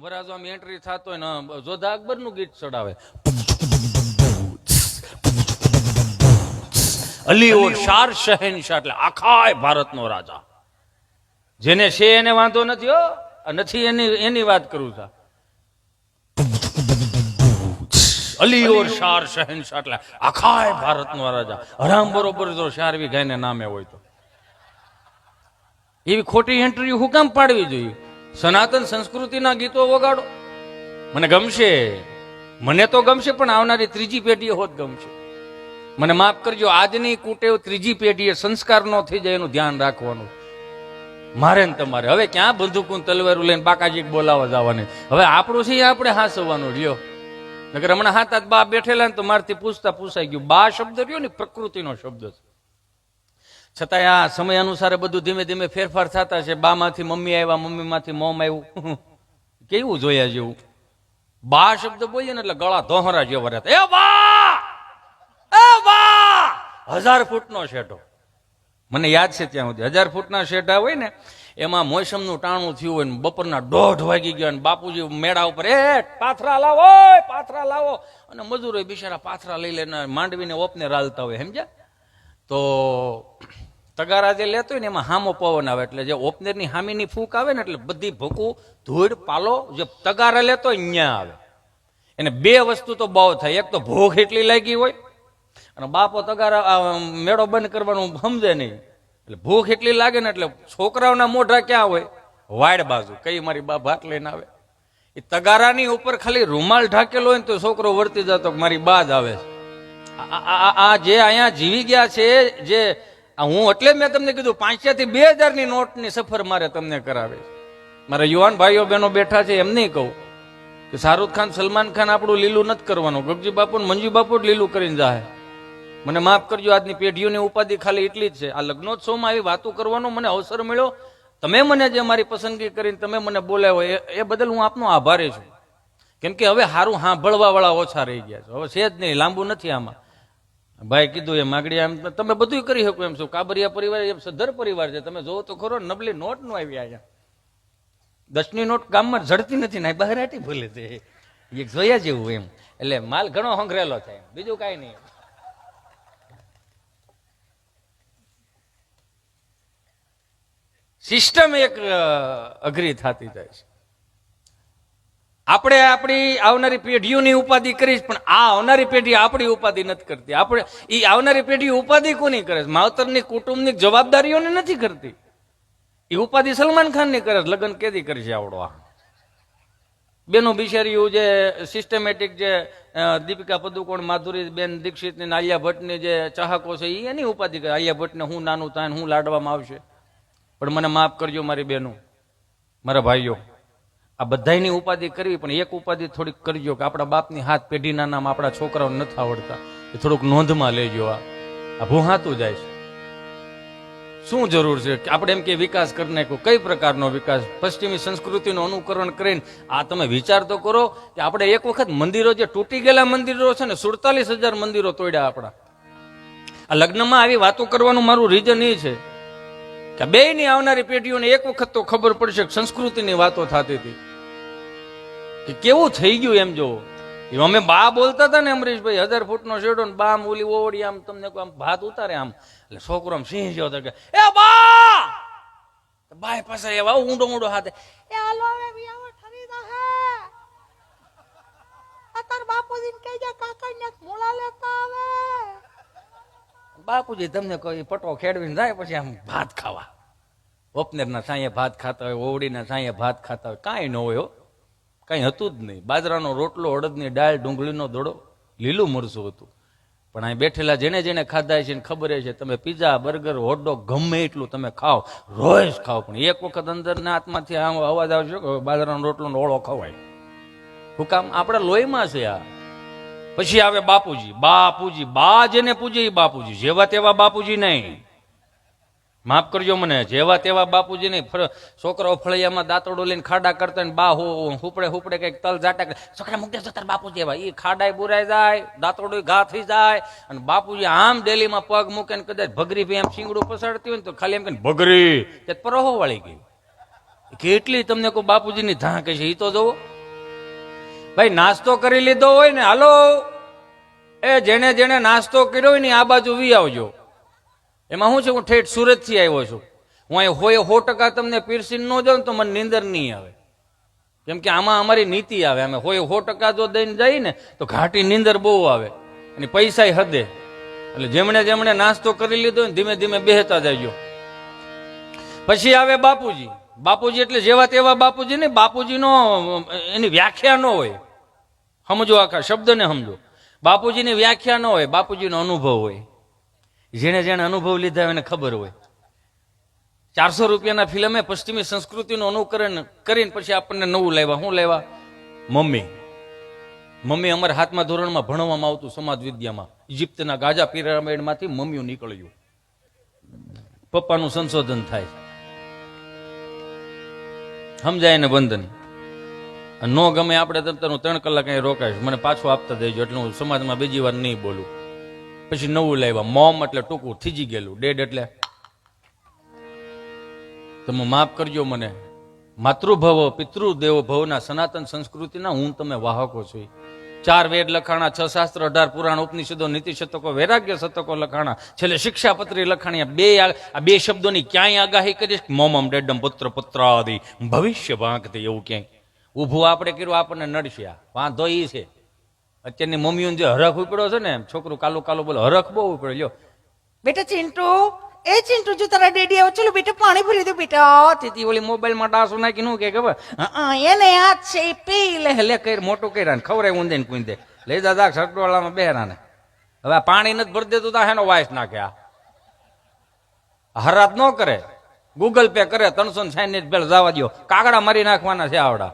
વરાજો આમ એન્ટ્રી થતો હોય ને જોધા અકબર નું ગીત ચડાવે, અલી ઓર શાર શહેનશાહ, એટલે આખા ભારતનો રાજા. જેને છે એને વાંધો નથી હો, નથી એની વાત કરું છું. અલી ઓર શાર શહેનશાહ એટલે આખા ભારતનો રાજા. હરામ બરોબર જો શારવી ગાયને નામે હોય તો એવી ખોટી એન્ટ્રી હું કામ પાડવી જોઈએ? સનાતન સંસ્કૃતિના ગીતો વગાડો. મને ગમશે, મને તો ગમશે, પણ આવનારી ત્રીજી પેઢીએ હોત ગમશે. મને માફ કરજો, આજની કુટેવ ત્રીજી પેઢીએ સંસ્કાર નો થઈ જાય એનું ધ્યાન રાખવાનું. મારે ને તમારે હવે ક્યાં બંદૂકું તલવારું લઈને બાકાજી બોલાવા જવાની? હવે આપણું છે આપણે હાસવાનું રહ્યો. નકર હમણાં હાથ હાથ બા બેઠેલા ને તો મારથી પૂછાઈ ગયું. બા શબ્દ રહ્યો ને પ્રકૃતિનો શબ્દ છે. છતાંય આ સમય અનુસાર બધું ધીમે ધીમે ફેરફાર થતા છે. બા માંથી મમ્મી આવ્યા, મમ્મી માંથી મોમ આવ્યું. કેવું જોયા જેવું. બા શબ્દ બોલીએ ને એટલે ગળા ધોહરા જેવા રહેતા. એ બા, એ બા! 1000 ફૂટનો શેઠો. મને યાદ છે ત્યાં સુધી 1000 ફૂટના શેઠા હોય ને એમાં મોસમનું ટાણું થયું હોય ને બપોરના 1:30 વાગી ગયા, બાપુજી મેળા ઉપર પાથરા લાવો, પાથરા લાવો, અને મજૂરો બિચારા પાથરા લઈ લઈને માંડવીને ઓપને રાલતા હોય. સમજ્યા? તો તગારા જે લેતો હોય ને એમાં હામો પવન આવે, એટલે જે ઓપનેરની હામીની ફૂંક આવે ને એટલે બધી ભૂકું ધૂળ પાલો જે તગારા લેતો હોય ત્યાં આવે. એને બે વસ્તુ તો બહુ થાય. એક તો ભૂખ એટલી લાગી હોય અને બાપો તગારા મેળો બંધ કરવાનું સમજે નહીં, એટલે ભૂખ એટલી લાગે ને એટલે છોકરાઓના મોઢા ક્યાં હોય? વાડ બાજુ. કઈ મારી બા ભાત લઈને આવે. એ તગારાની ઉપર ખાલી રૂમાલ ઢાકેલો હોય ને તો છોકરો વર્તી જતો મારી બા જ આવે છે. આ જે અહીંયા જીવી ગયા છે, જે હું એટલે મેં તમને કીધું 500 થી 2000 ની નોટની સફર મારે તમને કરાવે. મારા યુવાન ભાઈઓ બહેનો બેઠા છે એમને કહું કે શાહરૂખ ખાન, સલમાન ખાન આપણું લીલું નથી કરવાનું. ગગજી બાપુ ને મંજુ બાપુ જ લીલું કરીને જાય. મને માફ કરજો, આજની પેઢીઓની ઉપાધિ ખાલી એટલી જ છે. આ લગ્નોત્સવમાં આવી વાતો કરવાનો મને અવસર મળ્યો. તમે મને જે મારી પસંદગી કરીને તમે મને બોલાવ્યો એ બદલ હું આપનો આભારી છું. કેમ કે હવે સારું સાંભળવા વાળા ઓછા રહી ગયા છે. હવે છે જ નહીં, લાંબુ નથી આમાં. ભાઈ કીધું એ માગડી આમ તમે બધું કરી શકો એમ છો. કાબરિયા પરિવાર એ સદ્ધર પરિવાર છે. તમે જોવો તો ખરો, નબળી નોટ નો આવી અહીંયા. 10 ની નોટ ગામમાં જડતી નથી ને બહાર આટી ભૂલે છે. એક જોયા જેવું એમ. એટલે માલ ઘણો હંગરેલો થાય, બીજું કાંઈ નહીં. સિસ્ટમ એક અઘરી થતી જાય છે. આપણે આપણી આવનારી પેઢીઓની ઉપાધિ કરીશ, પણ આ આવનારી પેઢી આપણી ઉપાધિ નથી કરતી. આપણે એ આવનારી પેઢી ઉપાધિ કોની કરે છે? માવતરની કુટુંબની જવાબદારીઓને નથી કરતી. એ ઉપાધિ સલમાન ખાન ની કરે. લગ્ન કેદી કરશે આવડો? આ બેનો બિચારીઓ જે સિસ્ટમેટિક જે દીપિકા પદુકોણ, માધુરી બેન દીક્ષિત ને આલિયા ભટ્ટની જે ચાહકો છે એ એની ઉપાધિ કરે. આલિયા ભટ્ટને હું નાનું થાય હું લાડવામાં આવશે. પણ મને માફ કરજો મારી બહેનો, મારા ભાઈઓ, આ બધાની ઉપાધિ કરવી, પણ એક ઉપાધિ થોડીક કરજો કે આપણા બાપની હાથ પેઢીના નામ આપણા છોકરાઓને નથી આવડતા. એ થોડુંક નોંધમાં લેજો. આ ભૂહાતું જાય છે. શું જરૂર છે કે આપણે એમ કે વિકાસ કરી નાખ્યો? કઈ પ્રકારનો વિકાસ? પશ્ચિમી સંસ્કૃતિનું અનુકરણ કરીને આ તમે વિચાર તો કરો કે આપણે એક વખત મંદિરો જે તૂટી ગયેલા મંદિરો છે ને 47,000 મંદિરો તોડ્યા આપણા. આ લગ્નમાં આવી વાતો કરવાનું મારું રીઝન એ છે કે બેયની આવનારી પેઢીઓને એક વખત તો ખબર પડશે કે સંસ્કૃતિની વાતો થતી હતી કે કેવું થઈ ગયું. એમ જો અમે બા બોલતા હતા ને અમરીશભાઈ, 1000 ફૂટનો શેડો ને બા આમ ઓલી ઓવડી આમ તમને આમ ભાત ઉતારે આમ, એટલે છોકરો આમ સિંહ જેવો કે એ બા, બાય પાસે એવા ઊંડો ઊંડો હાથે એ હાલો હવે વિયાવો ઠરી જાહે અતાર બાપુજીને કહેજે કાકાને મોળા લેતા આવે. બાપુજી તમને કોઈ પટો ખેડવીને જાય પછી આમ ભાત ખાવા. ઓપનેરના સાંયે ભાત ખાતા હોય, ઓવડીના સાંયે ભાત ખાતા હોય. કાંઈ ન હોય, કાંઈ હતું જ નહીં. બાજરાનો રોટલો, અડદની દાળ, ડુંગળીનો દડો, લીલું મરચું હતું. પણ અહીં બેઠેલા જેને જેને ખાધા છે ખબર છે, તમે પીઝા, બર્ગર, હોટડોગ ગમે એટલું તમે ખાઓ, રોજ ખાઓ, પણ એક વખત અંદરના હાથમાંથી આમ અવાજ આવશે કે બાજરાનો રોટલો ઓળો ખવાય. શું કામ? આપણા લોહીમાં છે આ. પછી આવે બાપુજી. બાપુજી, બા જેને પૂજે એ બાપુજી. જેવા તેવા બાપુજી નહીં. માફ કરજો મને, જેવા તેવા બાપુજી નહીં. છોકરાઓ ફળિયામાં દાંતડો લઈને ખાડા કરતા ને બા હુપડે હુપડે કઈક તલ જાટા છોકરા મૂકી જતા બાપુજી એવા. એ ખાડાય બુરાઈ જાય, દાંતડો ઘા થઈ જાય, અને બાપુજી આમ ડેલીમાં પગ મૂકે ને કદાચ ભગરી ભાઈ આમ શીંગડું પસાડતી હોય ને તો ખાલી એમ કે ભગરી તે પરોહો વાળી ગઈ. કેટલી તમને કોઈ બાપુજીની ધાક છે એ તો જોવો. ભાઈ નાસ્તો કરી લીધો હોય ને, હાલો એ જેને જેને નાસ્તો કર્યો હોય ને આ બાજુ વી આવજો. એમાં શું છે, હું ઠેઠ સુરત થી આવ્યો છું. હું અહીં હોય 100% તમને પીરસીને ન જાઉં તો મને નીંદર નહીં આવે. કેમ કે આમાં અમારી નીતિ આવે, અમે હોય 100% જો દઈને જઈએ ને તો ઘાટી નીંદર બહુ આવે અને પૈસા હદે. એટલે જેમણે જેમણે નાસ્તો કરી લીધો ને ધીમે ધીમે બેહતા જજો. પછી આવે બાપુજી. બાપુજી એટલે જેવા તેવા બાપુજી ને, બાપુજીનો એની વ્યાખ્યા ન હોય. સમજો, આખા શબ્દને સમજો. બાપુજીની વ્યાખ્યા ન હોય, બાપુજીનો અનુભવ હોય. જેને જેને અનુભવ લીધા એને ખબર હોય. 400 રૂપિયાના ફિલ્મે પશ્ચિમી સંસ્કૃતિનું અનુકરણ કરીને પછી આપણને નવું લાવ્યા. શું લાવ્યા? મમ્મી. મમ્મી અમારા 7મા ધોરણમાં ભણવામાં આવતું સમાજ વિદ્યામાં. ઇજિપ્તના ગાઝા પિરામિડમાંથી મમ્મીઓ નીકળ્યું. પપ્પાનું સંશોધન થાય, સમજાય ને વંદન. નો ગમે આપણે તમતાનું 3 કલાક અહીં રોકાઈશ, મને પાછું આપતા દેજો એટલે હું સમાજમાં બીજી વાર નહીં બોલું. પછી નવું લાવ્યા. મોમ એટલે ટૂંકું, થીજી ગયેલું. ડેડ એટલે તમે માફ કરજો મને. માતૃભવ પિતૃદેવો ભવના સનાતન સંસ્કૃતિના હું તમે વાહકો છો. 4 વેદ લખાણા, 6 શાસ્ત્ર, 18 પુરાણ, ઉપનિષદો, નીતિ શતકો, વૈરાગ્ય શતકો લખાણા, છેલ્લે શિક્ષાપત્રી લખાણી. આ બે શબ્દોની ક્યાંય આગાહી કરીશ? મોમમ ડેડમ પુત્ર પુત્રાદિ ભવિષ્ય વાંકતે. એવું ક્યાંય ઊભું આપણે કર્યું આપણને નડશે. વાંધો ઈ છે અત્યારની મમ્મીઓને જે હરખ ઉપડ્યો છે ને, છોકરું કાલું કાલું બોલે, હરખ બહુ ઉપડ્યો. લ્યો બેટા ચિંટુ, એ ચિંટુ જો તારા ડેડી આવે, ચલો બેટા પાણી ભરી દો બેટા. તેથી ઓલી મોબાઈલમાં ડાસું નાખી નું કે ખબર, એને હાથ છે એ પી લે કઈ મોટું કર્યા ને ખવડાય ઊંધે ને કુંદે લઈ દાદા સટવાળામાં બેહરા ને. હવે પાણી નથી ભરી દેતું તો હેનો વાયસ નાખે. હરાત ન કરે, ગૂગલ પે કરે, 360 બેલ જવા દો, કાગડા મારી નાખવાના છે આવડા.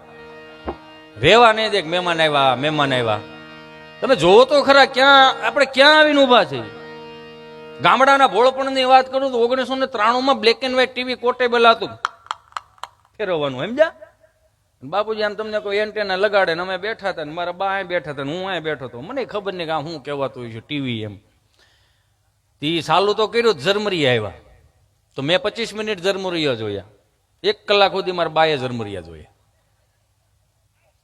રેવા નહીં દે મહેમાન આવ્યા મહેમાન આવ્યા. તમે જોવો તો ખરા ક્યાં આપણે ક્યાં આવીને ઉભા છે. ગામડાના ભોળપણની વાત કરું તો 1993માં બ્લેક એન્ડ વ્હાઈટ ટીવી કોટેબલ હતું, ફેરવવાનું. સમજ્યા? બાપુજી આમ તમને કોઈ એન્ટેના લગાડે ને અમે બેઠા હતા ને મારા બા અહીં બેઠા હતા ને હું અહીં બેઠો હતો. મને ખબર નહીં કે આ શું કહેવાતું હોય છે ટીવી એમ. તી સાલું તો કર્યું, ઝરમરિયા આવ્યા તો મેં 25 મિનિટ ઝરમરિયા જોયા. 1 કલાક સુધી મારા બાએ ઝરમરિયા જોયા.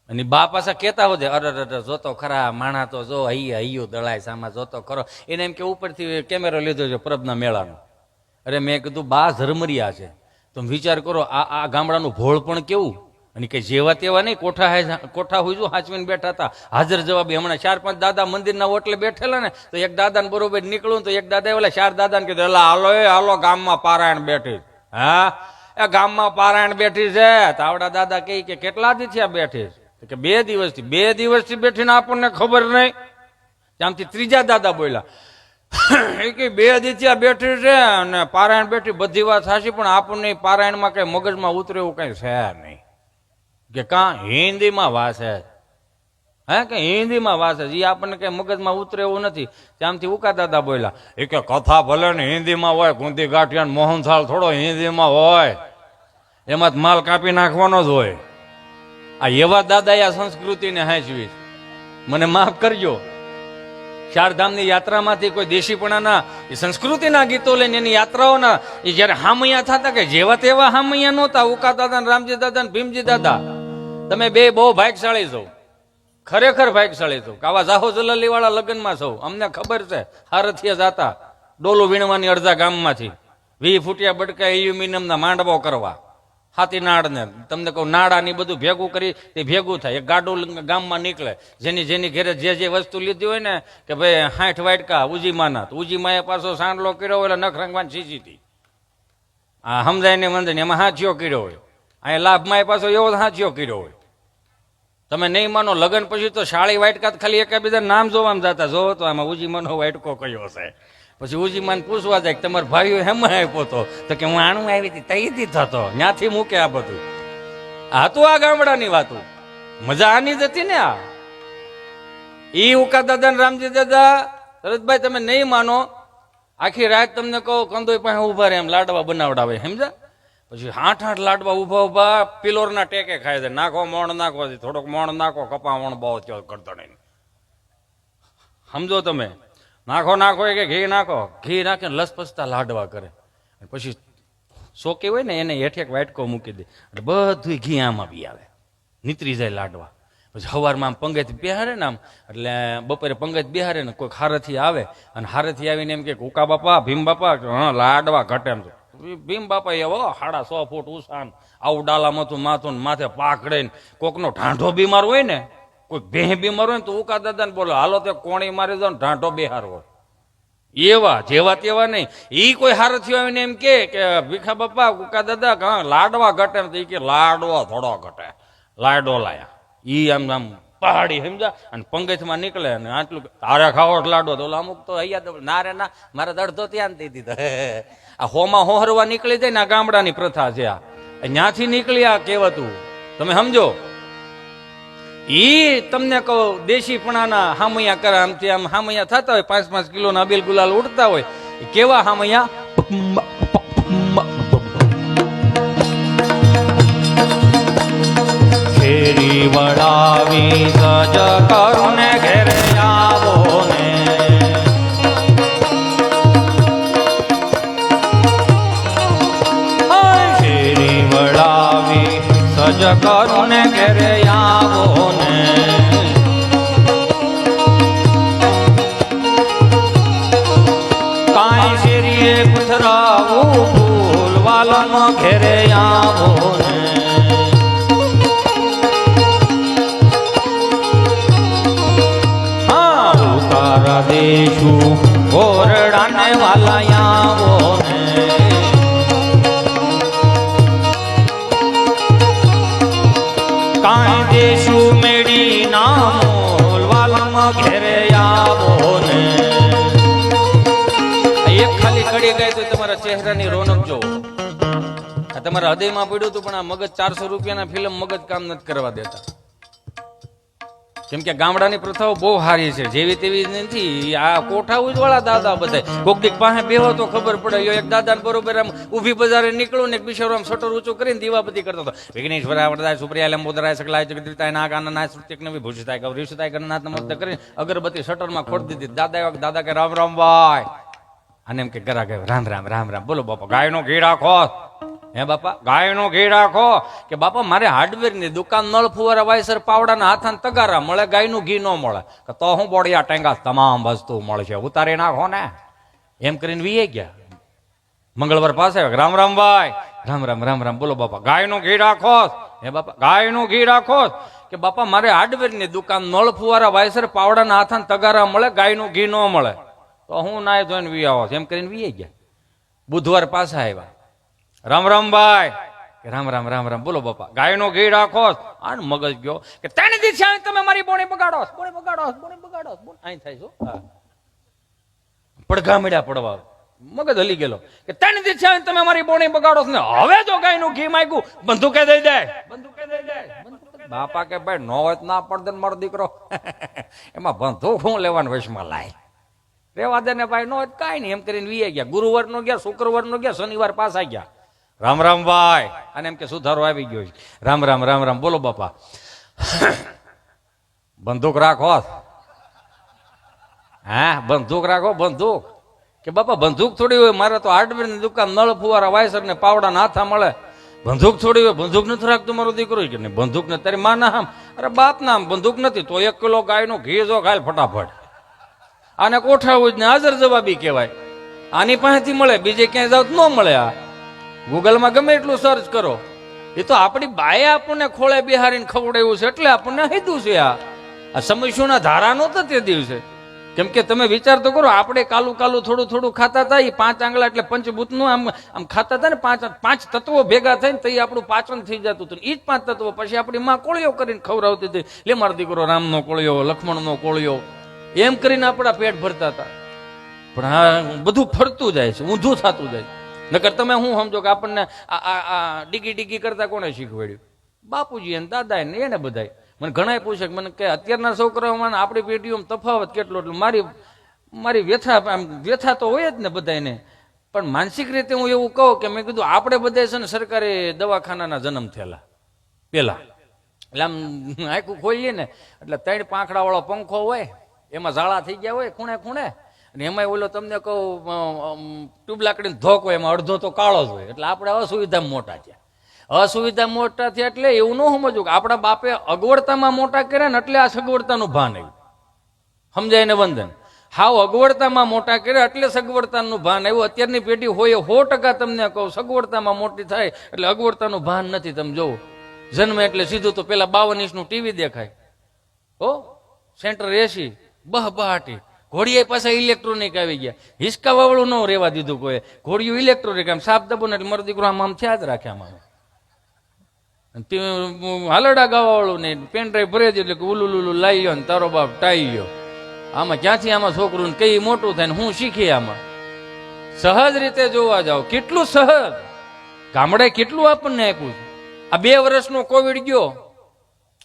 અને બા પાછા કેતા હોય, અરે જોતો ખરા માણા તો જો હૈયું દળાય સામા જોતો ખરો. એને એમ કે ઉપરથી કેમેરો લીધો છે પરબના મેળાનો. અરે મેં કીધું બા ઝરમરિયા છે. તમે વિચાર કરો આ ગામડાનું ભોળ પણ કેવું. અને કઈ જેવા તેવા નહીં, કોઠા હુજુ હાચવીને બેઠા હતા, હાજર જવાબી. હમણાં 4-5 દાદા મંદિરના ઓટલે બેઠેલા ને તો એક દાદાને બરોબર નીકળું તો એક દાદા ઓલા 4 દાદાને કીધું, એલા હાલો હાલો ગામમાં પારાયણ બેઠી. હા એ ગામમાં પારાયણ બેઠી છે. તાવડા દાદા કહે કે કેટલા દી થયા બેઠી? કે 2 દિવસથી. 2 દિવસથી બેઠીને આપણને ખબર નહીં. ત્યાંથી ત્રીજા દાદા બોલ્યા એ કે 2 દિવસ બેઠી છે અને પારાયણ બેઠી, બધી વાત સાચી, પણ આપણને પારાયણમાં કઈ મગજમાં ઉતરે એવું કઈ છે નહીં. કે કાં હિન્દીમાં વાસે, હે કે હિન્દીમાં વાસે, એ આપણને કઈ મગજમાં ઉતરે એવું નથી. ત્યાંથી ઉકા દાદા બોલ્યા એ કે કથા ભલે ને હિન્દીમાં હોય, ગુંદી ગાંઠિયા મોહનથાળ થોડો હિન્દીમાં હોય, એમાં જ માલ કાપી નાખવાનો જ હોય. આ એવા દાદા આ સંસ્કૃતિને હાંચવી. મને માફ કરજો, 4 ધામની યાત્રામાંથી કોઈ દેશીપણાના એ સંસ્કૃતિના ગીતો લઈને એની યાત્રાઓના એ જયારે હામૈયા થતા કે જેવા તેવા હામૈયા નહોતા. ઉકા દાદા ને રામજી દાદા ને ભીમજી દાદા, તમે બે બહુ ભાગ્યશાળી છો, ખરેખર ભાગ્યશાળી છો. આવા જાહો જલાલી વાળા લગ્નમાં છો. અમને ખબર છે હારથિયા જાતા ડોલું વીણવાની અડધા ગામમાંથી 20 ફૂટિયા બટકા એલ્યુમિનિયમના માંડવો કરવા, હાથી નાળ ને તમને કહું નાળા ની બધું ભેગું કરી તે ભેગું થાય. એક ગાડું ગામમાં નીકળે, જેની ઘરે જે વસ્તુ લીધી હોય ને કે ભાઈ 60 વાટકા ઉજીમાના, તો ઉજીમાએ પાછો સાંડલો કર્યો હોય એટલે નખ રંગવાની સીસી હતી. આ સમજાય ને મંદિર એમાં હાથીઓ કર્યો હોય. અહીંયા લાભમાં પાછો એવો હાથીઓ કર્યો હોય. તમે નહીં માનો, લગ્ન પછી તો શાળી વાટકા ખાલી એકબીજા નામ જોવામાં જતા. જોવો તો આમાં ઉજીમાનો વાટકો કયો છે. પછી ઉજીમાન પૂછવા જાય કે તમારા ભાઈઓ હેમાં આપ્યો તો કે હું આણું આવી હતી તઈથી થતો, ત્યાંથી મૂકે. આ બધું આ તો આ ગામડાની વાતો, મજા આની જ હતી ને. આ ઈ ઉકા દાદા ને રામજી દાદા, શરદભાઈ તમે નહીં માનો, આખી રાત તમને કહો કંદોઈ પાસે ઉભા રહે એમ લાડવા બનાવડાવે. સમજા? પછી 8 લાડવા ઉભા પિલોરના ટેકે ખાય છે. નાખો મોણ નાખો, થોડોક મોણ નાખો, કપા મોણ બહુ કરતા નહીં. સમજો તમે? નાખો કે ઘી નાખો, ઘી નાખીને લસપસતા લાડવા કરે. પછી સોકે હોય ને એને હેઠે એક વાટકો મૂકી દે એટલે બધું ઘી આમાં બી આવે, નીતરી જાય લાડવા. પછી સવારમાં આમ પંગત બેહારે ને આમ, એટલે બપોરે પંગત બેહારે ને કોઈ હારેથી આવે અને હારેથી આવીને એમ કે ઉકા બાપા ભીમ બાપા, હા લાડવા ઘટે એમ. ભીમ બાપા એવો 6.5 ફૂટ ઉસાન, આવું ડાલામાં માથું માથે પાકડે, કોકનો ઢાંઢો બીમાર હોય ને, કોઈ ભેહ બીમાર હોય ને તો ઉકા દાદા ને બોલો હાલો તે કોણી મારી દો ને ઢાંઢો બેહારવો. એવા જેવા તેવા નહીં. ઈ કોઈ હારથી આવીને એમ કે ભીખા બાપા ઉકા દાદા હા લાડવા ઘટે એમ, તો ઈ કે લાડવા થોડો ઘટે, લાડો લાયા. ઈ આમ આમ પહાડી સમજા અને પંગતમાં નીકળે અને આટલું તારે ખાવો લાડો તો અમુક તો અહીંયા ના રે ના મારે અડધો ત્યાં દઈ દીધો. આ હોમાં હોહરવા નીકળી જાય ને આ ગામડાની પ્રથા છે. આ ત્યાંથી નીકળી આ કહેવતું, તમે સમજો. ઈ તમને કહો દેશીપણાના હામૈયા કરે, આમથી આમ હામૈયા થતા હોય, 5-5 કિલોના અબીલ ગુલાલ ઉડતા હોય, કેવા હામૈયા. ફેરી વળાવી સજ કરુને ઘેરે આવો ને, ફેરી વળાવી સજ કરુને ઘેરે આવો ને, કાંઈ શેરીએ પથરાવું ફૂલ વાલમ ઘેરે આવો ને. દેશું ગોરડાને વાલાયાવો ને, કાંઈ દેશું મેડી ના મોલ વાલમાં ઘેરે આવો ને. એક ખાલી કડી ગઈ તો તમારા ચહેરાની રોનક જોવો. આ તમારા હૃદયમાં પડ્યું હતું પણ આ મગજ 400 રૂપિયાના ફિલ્મ મગજ કામ નથી કરવા દેતા. કેમ કે ગામડાની પ્રથાઓ બહુ સારી છે, જેવી તેવી નથી. આ કોઠા ઉજવાળા દાદા બધા કોક દીક પાસે બેહો તો ખબર પડે. એક દાદા બરોબર આમ ઊભી બજારે નીકળું ને એક બિચારો આમ શટર ઊંચું કરીને દીવાબત્તી કરતો હતો. વિઘ્નેશ્વરાય વરદાય સુપ્રિયા લંબોદરાય સકલાય જગદીતાય નાગાનનાય સૃત્યક નવી ભૂષિતાય ગૌરીષિતાય ગણનાથ નમસ્તે કરીને અગરબત્તી શટરમાં ખોડી દીધી. દાદા કે રામ રામ ભાઈ, અને એમ કે ગરા કે રામ રામ રામ રામ. બોલો બાપા ગાયનો ઘી રાખો. હે બાપા ગાયનો ઘી રાખો. કે બાપા મારે હાર્ડવેર ની દુકાન, નળ ફુવારા વાયસર પાવડાના હાથાને તગારા મળે, ગાયનું ઘી ન મળે. તો હું બોડિયા ટેંગા તમામ વસ્તુ મળશે, ઉતારી નાખો ને. એમ કરીને વીએ ગયા. મંગળવાર પાસે રામ રામ ભાઈ, રામ રામ રામ રામ. બોલો બાપા ગાયનું ઘી રાખો. હે બાપા ગાયનું ઘી રાખો. કે બાપા મારે હાર્ડવેર ની દુકાન, નળ ફુવારા વાયસર પાવડાના હાથાને તગારા મળે, ગાયનું ઘી ન મળે. તો હું નાય ધોઈને વી આવો. એમ કરીને વીએ ગયા. બુધવાર પાછા આવ્યા. રામ રામ ભાઈ, રામ રામ રામ રામ. બોલો બાપા ગાયનો ઘી રાખો. આને મગજ ગયો કે 3 દિવસ તમે મારી બોણી બગાડો, બોણી બગાડો, બોણી બગાડો. અહીં થાય છો પડઘા મળ્યા પડવા. મગજ હલી ગયેલો કે 3 દિવસ તમે મારી બોણી બગાડો ને હવે જો ગાયનું ઘી માંગ્યું બંદૂકે દઈ દે, બંદૂકે દઈ દે. બાપા કે ભાઈ નો હોય ના પડદે મારો દીકરો એમાં બંદૂક હું લેવાનું વશમાં લાય, રેવા દે ને ભાઈ. નો હોય કાંઈ નહીં. એમ કરીને વીએ ગયા. ગુરુવાર નો ગયા, શુક્રવાર નો ગયા, શનિવાર પાછા ગયા. રામ રામ ભાઈ, અને એમ કે સુધારો આવી ગયો છે. રામ રામ રામ રામ. બોલો બાપા બંદૂક રાખો. હા બંદૂક રાખો, બંદૂક. કે બાપા બંદૂક થોડી હોય, મારે તો હાર્ડવેર ની દુકાન, નળ ફુવારા વાયસર ને પાવડા હાથા મળે. બંદૂક થોડી હોય, બંદૂક નથી રાખતું મારો દીકરો. કે નહીં બંદૂક ને તારી માં ના આમ, અરે બાપ ના આમ બંદૂક નથી તો 1 કિલો ગાયનું ઘી જો ખાય ફટાફટ. આને કોઠા ઉજ ને હાજર જવાબી કહેવાય. આની પાસેથી મળે, બીજે ક્યાંય જાવ ન મળે. આ ગૂગલમાં ગમે એટલું સર્ચ કરો. એ તો આપણી બાએ આપણને ખોળે બિહારીને ખવડાવ્યું છે એટલે આપણને હીધું છે. આ સમસ્યાના ધારા નહોતા તે દિવસે. કેમ કે તમે વિચાર તો કરો, આપણે કાલું કાલું થોડું થોડું ખાતા હતા. એ 5 આંગળા એટલે પંચભૂતનું આમ આમ ખાતા હતા ને. 5 તત્વો ભેગા થઈને તો આપણું પાચન થઈ જતું હતું. એ જ 5 તત્વો પછી આપણી માં કોળિયો કરીને ખવડાવતી હતી. લે મારો દીકરો રામનો કોળિયો, લક્ષ્મણનો કોળિયો, એમ કરીને આપણા પેટ ભરતા હતા. પણ હા બધું ફરતું જાય છે, ઊંધું થતું જાય. નકર તમે હું સમજો કે આપણને આ ડીગી ડીગી કરતા કોને શીખવાડ્યું? બાપુજી અને દાદા ને એને બધાય. મને ઘણા પૂછે મને કે અત્યારના છોકરાઓમાં આપણી પેઢીઓમાં તફાવત કેટલો. એટલે મારી વ્યથા તો હોય જ ને બધાને. પણ માનસિક રીતે હું એવું કહું કે મેં કીધું આપણે બધા છે ને સરકારી દવાખાનાના જન્મ થયેલા પેલા. એટલે આમ આખું ખોલીએ ને એટલે 3 પાંખડા વાળો પંખો હોય, એમાં ઝાડા થઈ ગયા હોય ખૂણે ખૂણે. અને એમાં ઓલો તમને કહું ટ્યુબ લાકડીનો ધોક હોય, એમાં અડધો તો કાળો જ હોય. એટલે આપણે અસુવિધા મોટા થયા. અસુવિધા મોટા થયા એટલે એવું ન સમજવું કે આપણા બાપે અગવડતામાં મોટા કર્યા ને એટલે આ સગવડતાનું ભાન આવ્યું. સમજાય ને વંદન? હાવ અગવડતામાં મોટા કર્યા એટલે સગવડતાનું ભાન આવ્યું. અત્યારની પેઢી હોય 100% તમને કહું, સગવડતામાં મોટી થાય એટલે અગવડતાનું ભાન નથી. તમે જોવો જન્મ એટલે સીધું તો પેલા 52 ઇંચનું ટીવી દેખાય, હો સેન્ટર એસી, બહાટી. ઘોડિયા પાછા ઇલેક્ટ્રોનિક આવી ગયા. હિસકા વાવડું ન રહેવા દીધું કોઈ. ઘોડિયું ઇલેક્ટ્રોનિક, આમ સાપ દબો ને એટલે મારો દીકરો આમ થયા જ રાખે. આમાં હાલડા ગાવાવાળું ને પેન ડ્રાઈવ ભરે જ એટલે ઉલુલુલું લાવી લ્યો ને તારો બાપ ટાઈ ગયો. આમાં ક્યાંથી આમાં છોકરું ને કઈ મોટું થાય ને હું શીખી. આમાં સહજ રીતે જોવા જાવ કેટલું સહજ. ગામડે કેટલું આપણને આપ્યું છે. આ 2 વર્ષનો કોવિડ ગયો,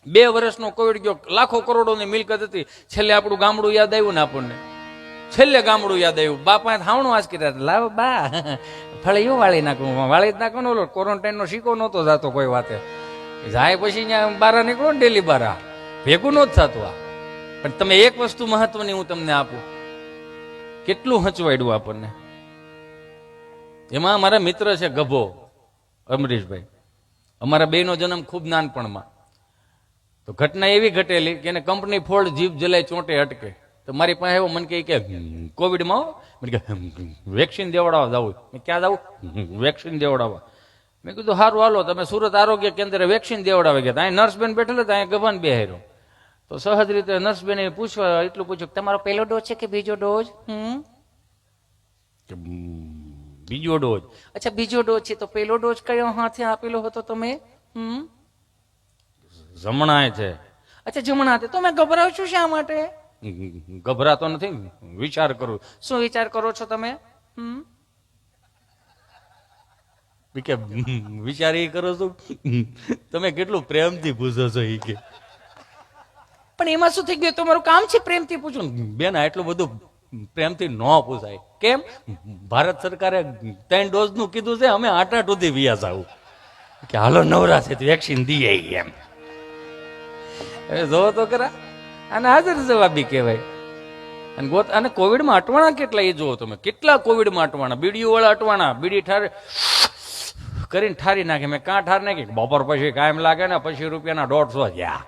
2 વર્ષનો કોવિડ ગયો, લાખો કરોડોની મિલકત હતી. છેલ્લે આપણું ગામડું યાદ આવ્યું ને આપણને. છેલ્લે ગામડું યાદ આવ્યું. બાપા થાવણું આજ કર્યા, લાવ બા ફળિયું વાળી નાખું. વાળી જ નાખો ને. ઓલો ક્વોરન્ટાઈનનો સિક્કો નહોતો જતો કોઈ વાતે. જાય પછી ત્યાં બારા નીકળો ને ડેલી બારા, ભેગું નહોતું થતું. આ પણ તમે એક વસ્તુ મહત્વની હું તમને આપું, કેટલું હચવાડ્યું આપણને. એમાં અમારા મિત્ર છે ગભો અમરીશભાઈ. અમારા બેનો જન્મ ખૂબ નાનપણમાં. તો ઘટના એવી ઘટેલી કે એને કંપની ફોલ્ડ જીભ જલાઈ ચોંટે અટકે. તો મારી પાસે એવો મને કે કોવિડમાં મને કે વેક્સિન દેવડાવવા જવું. મેં ક્યાં જવું? વેક્સિન દેવડાવવા. મેં કીધું સારું હાલો તમે સુરત આરોગ્ય કેન્દ્રે વેક્સિન દેવડાવી ગયા. ત્યાં નર્સબેન બેઠેલા હતા, અહીંયા ગભાન બેહેરો. તો સહજ રીતે નર્સબેને પૂછવા એટલું પૂછ્યું, તમારો પહેલો ડોઝ છે કે બીજો ડોઝ? બીજો ડોઝ. અચ્છા બીજો ડોઝ છે. તો પહેલો ડોઝ કયો હાથે આપેલો હતો તમે? જમણાએ છે. અચ્છા જમણા હાથે. તો મેં ગભરાવ છું શા માટે? ગભરાતો નથી, વિચાર કરું. શું વિચાર કરો છો તમે? કે વિચાર એ કરો છો તમે કેટલું પ્રેમથી પૂછો છો એ કે. પણ એમાં શું થઈ ગયું? તમારું કામ છે પ્રેમથી પૂછવું. બેન એટલું બધું પ્રેમથી ન પૂછાય. કેમ? ભારત સરકારે 3 ડોઝ નું કીધું છે, અમે 8 સુધી વ્યાસ આવું કે હાલો નવરા છે વેક્સિન દઈએ એમ. જોવો તો ખરા, અને હાજર જવાબી કહેવાય. અને કોવિડમાં અટવાણા કેટલા એ જોવો તમે. કેટલા કોવિડમાં અટવાણા. બીડીઓ વાળા અટવાણા. બીડી ઠાર કરીને ઠારી નાખે. મેં કાં ઠાર નાખી? બપોર પછી કાયમ લાગે ને પછી રૂપિયાના 150 જ્યાં.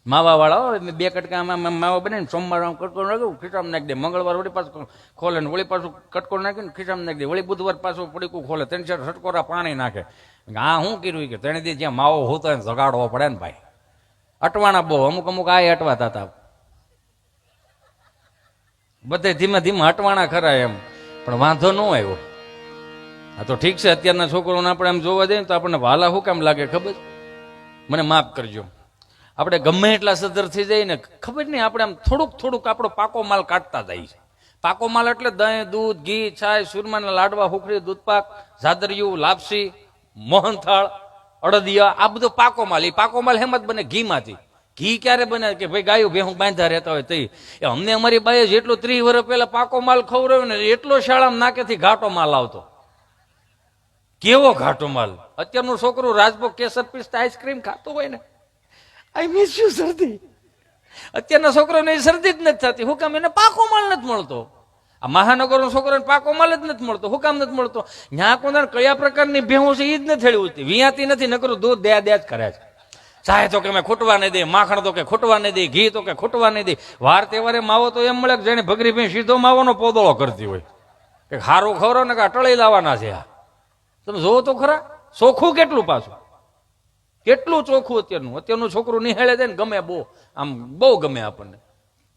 માવા વાળા 2 કટકા માવા બને ને સોમવાર કટકો નાખ્યું ખીચામાં નાખી દે. મંગળવાર વળી પાછું ખોલે ને વળી પાછું કટકો નાખીને ખીચામાં નાખી દે. વળી બુધવાર પાછું પડીકું ખોલે. 3-4 છટકોરા પાણી નાખે. આ શું કર્યું કે 3 દી જ્યાં માવો હોતો એને જગાડવો પડે ને ભાઈ. અટવાણા બહુ. અમુક આ અટવાતા હતા. બધે ધીમે ધીમે અટવાણા ખરા એમ, પણ વાંધો ન આવ્યો. આ તો ઠીક છે. અત્યારના છોકરોને આપણે આમ જોવા જઈએ તો આપણને વાલા શું કામ લાગે ખબર? મને માફ કરજો. આપણે ગમે એટલા સદ્ધર થઈ જાય ને ખબર નહીં, આપણે આમ થોડુંક આપણો પાકો માલ કાઢતા જાય છે. પાકો માલ એટલે દહીં, દૂધ, ઘી, છાય, સુરમાના લાડવા, હુખડી, દૂધપાક, ઝાદરિયું, લાપસી, મોહનથાળ, અડદિયા, આ બધો પાકો માલ. એ પાકો માલ હેમત બને ઘીમાંથી. ઘી ક્યારે બને કે ભાઈ ગાયું ભેહું બાંધા રહેતા હોય તે. અમને અમારી બાઈએ જેટલો 30 વર્ષ પહેલા પાકો માલ ખવડાવ્યો ને એટલો શાળામાં નાકેથી ઘાટો માલ આવતો. કેવો ઘાટો માલ! અત્યારનું છોકરું રાજભોગ, કેસર, પિસ્તા, આઈસ્ક્રીમ ખાતું હોય ને, આઈ મિસ યુ શરદી. અત્યારના છોકરોને શરદી જ નથી થતી. હું કામ? એને પાકો માલ નથી મળતો. આ મહાનગરનો છોકરોને પાકો માલ જ નથી મળતો. હું કામ નથી મળતો? ત્યાં કોના કયા પ્રકારની ભેહું છે એ જ નથી હેળવતી. વિયાતી નથી, નકરું દૂધ દે જ કરે છે. ચાય તો કે અમે ખૂટવા નહીં દે, માખણ તો કે ખૂટવા નહીં દે, ઘી તો કે ખૂટવા નહીં દે. વાર તહેવારે માવો તો એમ મળે કે જેને ભગરી ભેં સીધો માવાનો પોદળો કરતી હોય કે હારું ખવરો ને કે ટળી લાવવાના છે. આ તમે જોવો તો ખરા, ચોખ્ખું કેટલું પાછું, કેટલું ચોખ્ખું. અત્યારનું છોકરું નિહાળે છે ને ગમે બહુ, આમ બહુ ગમે આપણને.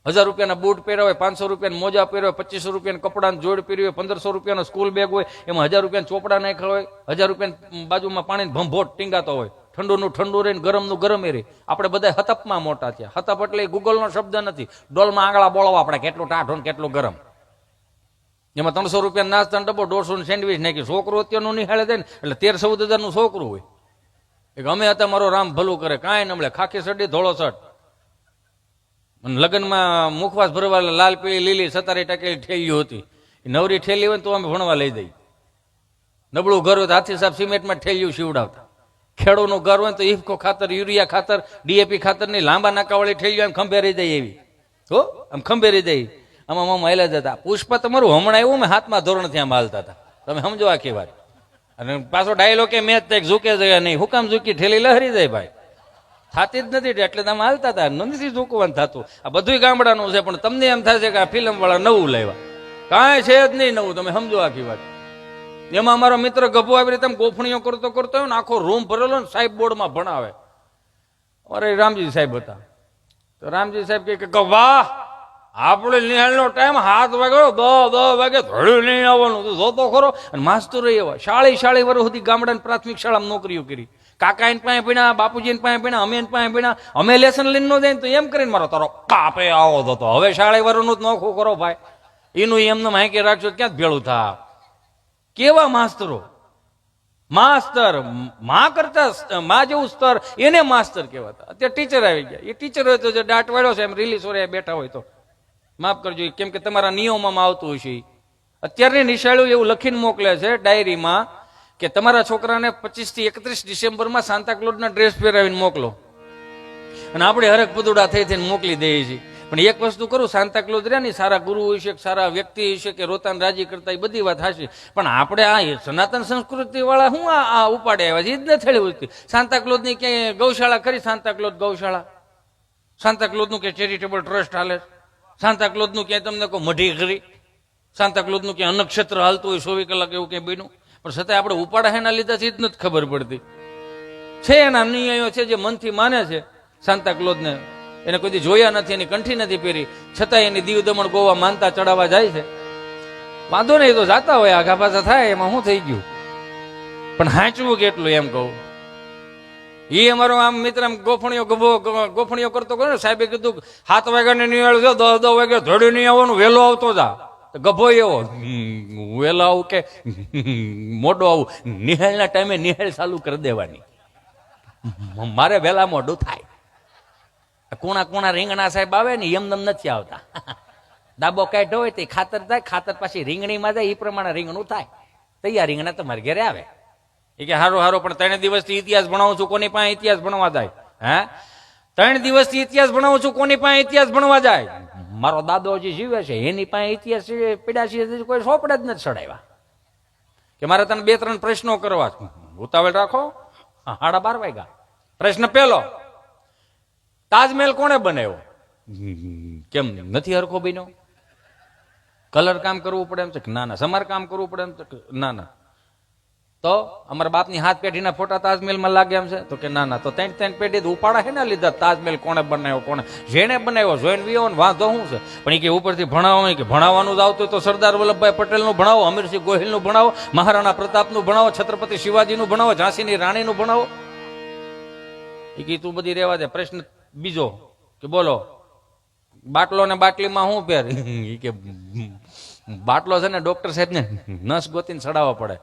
1000 રૂપિયાના બૂટ પહેર્યા હોય, 500 રૂપિયાના મોજા પહેર્યા હોય, 2500 રૂપિયાના કપડાની જોડ પહેરી હોય, 1500 રૂપિયાનો સ્કૂલ બેગ હોય, એમાં 1000 રૂપિયાના ચોપડા નાખ્યા હોય, 1000 રૂપિયા બાજુમાં પાણી ભંભોટ ટીંગાતો હોય. ઠંડુનું ઠંડુ રહે ને ગરમનું ગરમ રહે. આપણે બધા હતપમાં મોટા થયા. હતપ એટલે ગૂગલનો શબ્દ નથી. ડોલમાં આંગળા બોળવા આપણે કેટલું ટાઢું ને કેટલું ગરમ. એમાં 300 રૂપિયા નાસ્તા ડબ્બો, 150 સેન્ડવીચ નાખી. છોકરું અત્યારનું નિહાળે છે ને એટલે 13-14 હજારનું છોકરું હોય. અમે હતા મારો રામ ભલું કરે, કાંઈ ન મળે. ખાખી સડી, ધોળો શર્ટ. લગ્નમાં મુખવાસ ભરવા લાલ, પીળી, લીલી 17 ટકેલી ઠેલીઓ હતી. નવરી ઠેલી હોય તો અમે ભણવા લઈ દઈ. નબળું ઘર હોય તો હાથી સાહેબ સિમેન્ટમાં ઠેલીઓ સીવડાવતા. ખેડૂતનું ઘર હોય તો ઇફકો ખાતર, યુરિયા ખાતર, ડીએપી ખાતરની લાંબા નાકાવાળી ઠેલીઓ આમ ખંભે રહી જાય એવી. હો આમ ખંભે રહી જાય. આમાં હેલા જતા. પુષ્પા તમારું હમણાં એવું મેં 7મા ધોરણથી આમ હાલતા હતા. તમે સમજો આખી વાત. અને પાછો ડાયલોગ કે મેચ થાય ઝૂકે જાય નહીં. હુકામ ઝૂકી ઠેલી લહરી જાય ભાઈ, થતી જ નથી. એટલે તમે હાલતા હતા, નથી ઝૂકવાનું થતું. આ બધું ગામડાનું છે, પણ તમને એમ થાય છે કે આ ફિલ્મ વાળા નવું લાવ્યા. કાંઈ છે જ નહીં નવું, તમે સમજો આખી વાત. એમાં અમારો મિત્ર ગભો આવી રીતે ગોફણીઓ કરતો હોય ને આખો રૂમ ભરેલો ને સાહેબ બોર્ડમાં ભણાવે. અરે રામજી સાહેબ હતા, તો રામજી સાહેબ કે વાહ, આપણે નિહાળનો ટાઈમ 7 વાગ્યો, 10 વાગે ધડ્યું નહીં આવવાનું, તું જોતો ખરો. અને માસ્તરો એવા 40 વર્ષ સુધી ગામડાની પ્રાથમિક શાળામાં નોકરીઓ કરી. કાકા એને પાસે ભણ્યા, બાપુજી પાસે ભણ્યા, અમે પાસે ભણ્યા. અમે લેસન લઈને ન જાય તો એમ કરીને મારો તારો કાપે આવો હતો. હવે 40 વર્ષનું જ નોખું કરો ભાઈ, એનું એમને માહિતી રાખજો ક્યાં ભેળું થા. કેવા માસ્તરો, માસ્તર માં કરતા માં જેવું સ્તર એને માસ્તર કહેવાતા. અત્યારે ટીચર આવી ગયા. એ ટીચર હોય તો જે દાટ વાળ્યો છે એમ રિલીઝ હોય બેઠા હોય તો માફ કરજો, કેમ કે તમારા નિયમોમાં આવતું હશે. અત્યારની નિશાળીઓ એવું લખીને મોકલે છે ડાયરીમાં કે તમારા છોકરાને 25 થી 31 ડિસેમ્બરમાં સાન્તાક્લોઝના ડ્રેસ પહેરાવીને મોકલો. અને આપણે હરક પદુડા થઈ થઈને મોકલી દઈએ છીએ. પણ એક વસ્તુ કરું, સાન્તાક્લોઝ રહ્યા ને સારા ગુરુ હોય છે, સારા વ્યક્તિ હશે કે રોતાને રાજી કરતા, એ બધી વાત હશે. પણ આપણે આ સનાતન સંસ્કૃતિ વાળા શું આ ઉપાડે આવ્યા છે, એ જ નથી વસ્તુ. સાન્તાક્લોઝ ની ક્યાંય ગૌશાળા ખરી? સાન્તાક્લોઝ ગૌશાળા, સાન્તાક્લોઝ નું ક્યાંય ચેરિટેબલ ટ્રસ્ટ હાલે? સાન્તાક્લોઝ નું ક્યાંય તમને કોઈ મઢી ખરી? સાન્તાક્લોઝ નું ક્યાંય અન્નક્ષેત્ર હાલતું હોય 24 કલાક એવું ક્યાંય બન્યું? પણ છતાં આપણે ઉપાડા એના લીધા છે, એ જ નથી ખબર પડતી. છે એના નિયમો છે જે મનથી માને છે સાન્તાક્લોઝ ને, એને કોઈ જોયા નથી, એની કંઠી નથી પહેરી, છતાં એની દીવ દમણ ગોવા માનતા ચડાવવા જાય છે. વાંધો નહીં, તો જાતા હોય, આઘા પાછા થાય, એમાં શું થઈ ગયું? પણ હાંચવું કેટલું એમ કહું. એ અમારો આમ મિત્ર આમ ગોફણીઓ કરતો ને, સાહેબે કીધું 7 વાગ્યાને નિહાળ છે, 10 વાગે ધોડી નહીં આવવાનું, વહેલો આવતો જા. ગભો એવો, વહેલો આવું કે મોડો આવું? નિહાળના ટાઈમે નિહાળ ચાલુ કરી દેવાની, મારે વહેલા મોડું થાય. કુણા રીંગણા સાહેબ આવે ને એમ નથી આવતા. ડાબો કાઢ્યો હોય તે ખાતર થાય, ખાતર પાછી રીંગણીમાં જાય, એ પ્રમાણે રીંગણું થાય. તૈયાર રીંગણા તમારે ઘરે આવે. એ કે હારો પણ 3 દિવસથી ઇતિહાસ ભણાવું છું, કોની પાસે ઇતિહાસ ભણવા જાય? હે, 3 દિવસથી ઇતિહાસ ભણાવું છું, કોની પાસે ઇતિહાસ ભણવા જાય? મારો દાદો હજી જીવે છે, એની પાસે ઇતિહાસ પીડા છે, કોઈ સોપડે જ નથી ચડાવ્યા. કે મારે તને 2-3 પ્રશ્નો કરવા, ઉતાવળ રાખો. 12:30 વાગ્યા. પ્રશ્ન પહેલો, તાજમહેલ કોણે બનાવ્યો? કેમ નથી હરખો બન્યો? કલર કામ કરવું પડે એમ છે? ના. સમાર કામ કરવું પડે એમ છે? ના. તો અમારા બાપની 7 પેઢીના ફોટા તાજમહેલમાં લાગે એમ છે? તો કે ના. તો 3 પેઢી ઉપાડા છે ને લીધા. તાજમહેલ કોણે બનાવ્યો? કોણે જેને બનાવ્યો જોઈને વિયો ને વાંધો શું છે? પણ એ કે ઉપરથી ભણાવવાનું, કે ભણાવવાનું જ આવતું તો સરદાર વલ્લભભાઈ પટેલનું ભણાવો, અમીરસિંહ ગોહિલનું ભણાવો, મહારાણા પ્રતાપનું ભણાવો, છત્રપતિ શિવાજીનું ભણાવો, ઝાંસીની રાણીનું ભણાવો. એ કે તું બધી રહેવા દે. પ્રશ્ન બીજો કે બોલો, બાટલો ને બાટલીમાં શું ફેર? કે બાટલો છે ને ડોક્ટર સાહેબ ને નસ ગોતીને ચડાવવા પડે,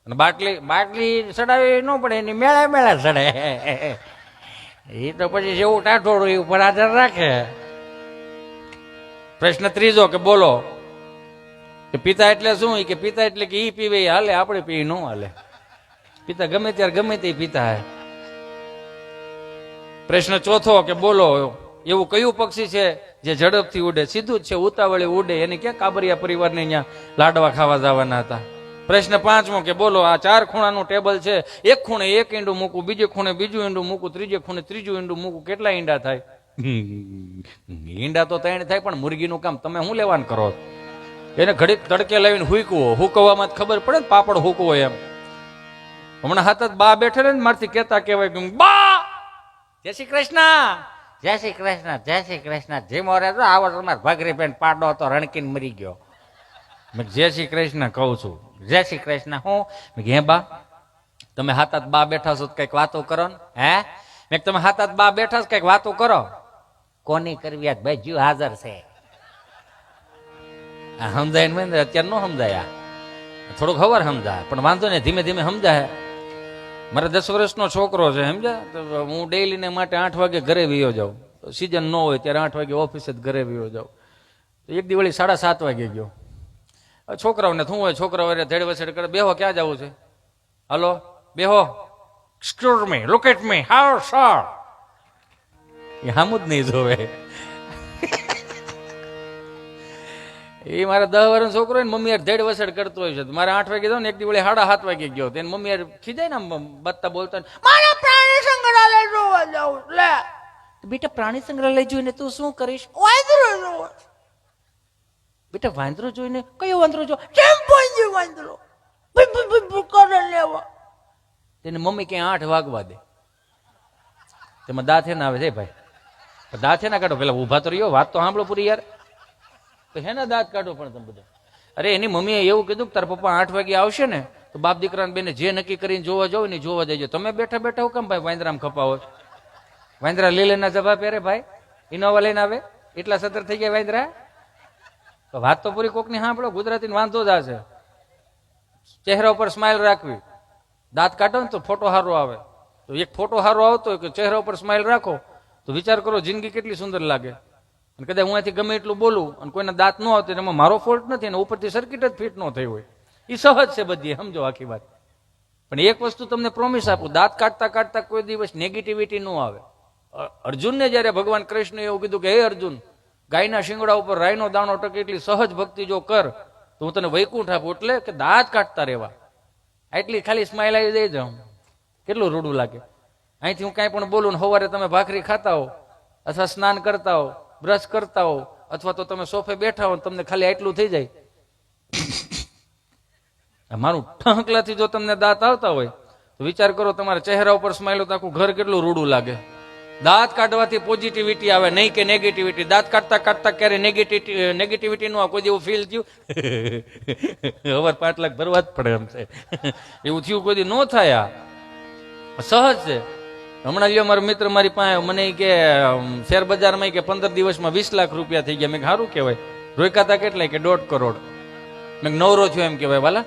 અને બાટલી ચડાવી ન પડે, એની મેળા ચડે. એ તો પછી જેવું ટાઢોળું એ ઉપર આધાર રાખે. પ્રશ્ન ત્રીજો કે બોલો, કે પિતા એટલે શું? કે પિતા એટલે કે ઈ પીવે એ હાલે, આપણે પી ન હાલે. પિતા ગમે ત્યારે ગમે તે પિતા હે. પ્રશ્ન ચોથો કે બોલો, એવું કયું પક્ષી છે જે ઝડપથી ઉડે? સીધું જ છે, ઉતાવળે ઉડે. એને ક્યાં કાબરિયા પરિવારને અહીંયા લાડવા ખાવા જવાના હતા? પ્રશ્ન 5મો કે બોલો, આ 4 ખૂણાનું ટેબલ છે, એક ખૂણે 1 ઈંડું મૂકું, બીજે ખૂણે બીજું ઈંડું મૂકું, ત્રીજે ખૂણે ત્રીજું ઈંડું મૂકું, કેટલા ઈંડા થાય? ઈંડા તો 3 થાય, પણ મુરગીનું કામ તમે શું લેવાનું કરો? એને ઘડીક તડકે લાવીને હુકવો, હુકવામાં ખબર પડે ને પાપડ હુકવો એમ. હમણાં હાથ જ બા બેઠે ને મારથી કેતા કહેવાય કે બા જય શ્રી કૃષ્ણ, જય શ્રી કૃષ્ણ, જય શ્રી કૃષ્ણ. જે મોરે તો આવો તમારે ભાગરી પેન પાડો તો રણકીને મરી ગયો. મેં જય શ્રી કૃષ્ણ કહું છું, જય શ્રી કૃષ્ણ. હું હે બા, તમે હાથ બા બેઠા છો કઈક વાતો કરો ને? હે, મેં તમે હાથ બા બેઠા છો કઈક વાતો કરો. કોની કરવી? ભાઈ જીવ હાજર છે. સમજાય ને? અત્યારે ન સમજાયા, થોડુંક ખબર સમજાય, પણ વાંધો ને ધીમે ધીમે સમજાય. મારા 10 વર્ષનો છોકરો છે, સમજ્યા? તો હું ડેઈલી ને માટે 8 વાગે ઘરે વયો જાઉં. સિઝન ન હોય ત્યારે 8 વાગે ઓફિસે જ ઘરે વયો જાઉં. તો એક દિવસ 7:30 વાગે ગયો. છોકરાઓને શું હોય, છોકરાઓ ધેડ વસેડ કરે, બેહો ક્યાં જવું છે? હલો બેહો, excuse me, look at me, how sir. એ હામું જ નહીં જોવે. એ મારા 10 વર્ષનો છોકરો હોય ને મમ્મી યાર ધેડ વસડ કરતો હોય છે. મારે 8 વાગે જાવ ને એક દી વળે 7:30 વાગે ગયો તેને મમ્મી યાર ખીજાય ને આમ બત્તા બોલતા મારા પ્રાણી સંગ્રહાલય જોવા જાવ લે. બેટા પ્રાણી સંગ્રહાલય જોઈને તું શું કરીશ? વાંદરો જોવો. બેટા વાંદરો જોઈને કયો વાંદરો જો? ચિમ્પાન્જી વાંદરો કરે લેવા. તેને મમ્મી ક્યાં 8 વાગવા દે. તેમાં દાંત હે ના આવે છે ભાઈ, દાંત હે ના કાઢો, પેલા ઉભા તો રહ્યો, વાત તો સાંભળો પૂરી યાર. તો હેના દાંત કાઢો પણ તમે બધા. અરે એની મમ્મીએ એવું કીધું કે તારા પપ્પા 8 વાગે આવશે ને તો બાપ દીકરાને બેને જે નક્કી કરીને જોવા જાવ ને જોવા જજો. તમે બેઠા બેઠા હું કેમ ભાઈ વાંદરામ ખપાવો? વાંદરા લીલેના જવાબ પહેરે ભાઈ, ઇનોવા લઈને આવે એટલા સતર થઈ ગયા વાંદરા. તો વાત તો પૂરી કોકની સાંભળો. ગુજરાતીને વાંધો જ આ છે. ચહેરા ઉપર સ્માઇલ રાખવી, દાંત કાઢો ને તો ફોટો સારો આવે. તો એક ફોટો સારો આવતો હોય કે ચહેરા ઉપર સ્માઇલ રાખો તો વિચાર કરો જિંદગી કેટલી સુંદર લાગે. અને કદાચ હું અહીંથી ગમે એટલું બોલું અને કોઈના દાંત ન આવતો એમાં મારો ફોલ્ટ નથી ને ઉપરથી સર્કિટ જ ફિટ ન થઈ હોય, એ સહજ છે બધી, સમજો આખી વાત. પણ એક વસ્તુ તમને પ્રોમિસ આપું, દાંત કાઢતા કાઢતા કોઈ દિવસ નેગેટિવિટી ન આવે. અર્જુનને જયારે ભગવાન કૃષ્ણ એવું કીધું કે હે અર્જુન, ગાયના શિંગડા ઉપર રાયનો દાણો ટકે એટલી સહજ ભક્તિ જો કર તો હું તને વૈકુંઠ આપું. એટલે કે દાંત કાઢતા રહેવા, એટલી ખાલી સ્માઇલ આવી દઈ જાઉં. કેટલું રૂડું લાગે. અહીંથી હું કાંઈ પણ બોલું ને સવારે તમે ભાખરી ખાતા હો અથવા સ્નાન કરતા હો, બ્રશ કરતા હો અથવા તો તમે સોફે બેઠા હો તમને ખાલી આટલું થઈ જાય. મારું ઠંકલાથી જો તમને દાંત આવતા હોય તો વિચાર કરો તમારા ચહેરા ઉપર સ્માઇલ તો આખું ઘર કેટલું રૂડું લાગે. દાંત કાઢવાથી પોઝિટિવિટી આવે નહીં કે નેગેટિવિટી. દાંત કાઢતા કાઢતા ક્યારે નેગેટિવિટી નું કોઈ એવું ફીલ થયું? હવે 5 લાખ ભરવા જ પડે એમ છે એવું થયું કોઈ દી ન થાય. આ સહજ છે. હમણાં જો મારો મિત્ર મારી પાસે મને કે શેર બજારમાં કે 15 દિવસમાં 20 લાખ રૂપિયા થઈ ગયા. મેં સારું કહેવાય. રોકાતા કેટલાય કે 1.5 કરોડ. મેં નવરો થયો એમ કહેવાય, વાલા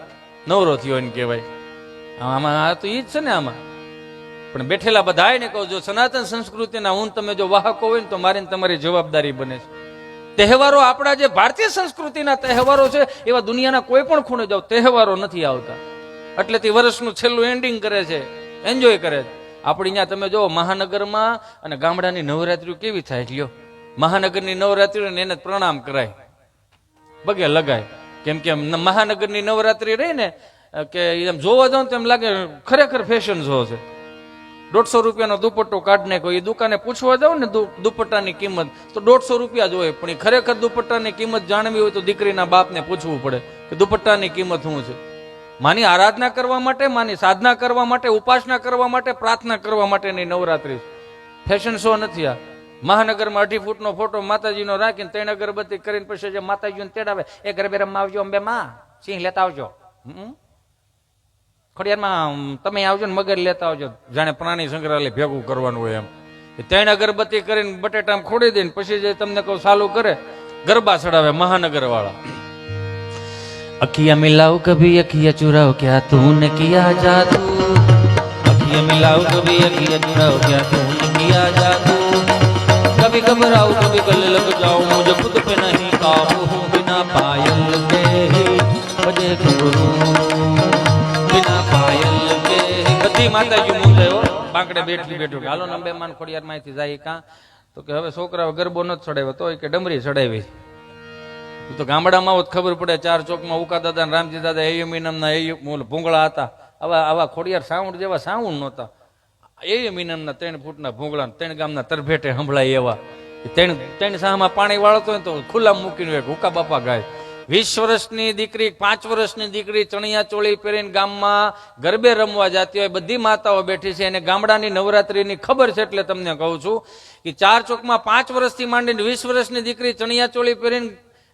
નવરો થયો એમ કહેવાય. આમાં આ તો ઈ જ છે ને. આમાં પણ બેઠેલા બધા ને કહું, જો સનાતન સંસ્કૃતિના હું તમે જો વાહકો હોય ને તો મારી તમારી જવાબદારી બને છે. તહેવારો આપણા જે ભારતીય સંસ્કૃતિના તહેવારો છે એવા દુનિયાના કોઈ પણ ખૂણે જાઓ તહેવારો નથી આવતા. એટલે તે વર્ષનું છેલ્લું એન્ડિંગ કરે છે, એન્જોય કરે છે. આપણી ત્યાં તમે જો મહાનગરમાં અને ગામડાની નવરાત્રી કેવી થાય લ્યો. મહાનગરની નવરાત્રી ને એને પ્રણામ કરાય, પગે લગાય. કેમ કે મહાનગરની નવરાત્રી રહી ને કે એમ જોવા જાવ તો એમ લાગે ખરેખર ફેશન શો છે. 150 રૂપિયાનો દુપટ્ટો કાઢ નાખો. એ દુકાને પૂછવા જાવ ને દુપટ્ટાની કિંમત તો 150 રૂપિયા જ હોય. પણ એ ખરેખર દુપટ્ટાની કિંમત જાણવી હોય તો દીકરીના બાપને પૂછવું પડે કે દુપટ્ટાની કિંમત શું છે. માની આરાધના કરવા માટે, માની સાધના કરવા માટે, ઉપાસના કરવા માટે, પ્રાર્થના કરવા માટેની નવરાત્રી. ફેશન શો નથી આ. મહાનગરમાં 2.5 ફૂટનો ફોટો માતાજીનો રાખીને 3 અગરબત્તી કરીને પછી જે માતાજીને તેડાવે એ ગરબે રમવા આવજો, અંબે માં સિંહ લેતા આવજો, ખોડિયારમાં તમે આવજો ને મગર લેતા આવજો. જાણે પ્રાણી સંગ્રહાલય ભેગું કરવાનું હોય એમ. 3 અગરબત્તી કરીને બટેટા ખોડી દઈને પછી જે તમને કહું ચાલુ કરે ગરબા ચડાવે મહાનગર વાળા. अखियां मिलाओ कभी अखियां चुराओ क्या तूने किया जादू, अखियां मिलाओ कभी अखियां चुराओ क्या तूने किया जादू, कभी घबराओ कभी गले लग जाओ मुझे खुद पे नहीं काबू हूँ, बिना पायल के बजे घुंघरू, बिना पायल के. बધી માતાજી મૂંઝે હો, બાંકડે બેઠી બેઠું કે હાલો નંબે માન ખોડિયાર માંથી જાય કાં તો કે હવે છોકરાઓ ગરબો નથી ચડાવ્યો તો કે ડમરી ચડાવી. તો ગામડામાં હોત ખબર પડે. 4 ચોકમાં ઉકા દાદા રામજી દાદા એયુમિનમના ભૂંગળા હતા. આવા ખોડિયાર સાઉન્ડ જેવા સાઉન્ડ નહોતા. એયુમિનમના 3 ફૂટના ભૂંગળા 3 ગામના તરભેટે સંભળાય એવા. 3 સાહમાં પાણી વાળતો હોય તો ખુલ્લા મૂકીને હુકા બાપા ગાય. 20 વર્ષની દીકરી 5 વર્ષની દીકરી ચણિયા ચોળી પહેરીને ગામમાં ગરબે રમવા જતી હોય. બધી માતાઓ બેઠી છે અને ગામડાની નવરાત્રીની ખબર છે. એટલે તમને કહું છું કે 4 ચોકમાં 5 વર્ષથી માંડીને 20 વર્ષની દીકરી ચણિયા ચોળી પહેરીને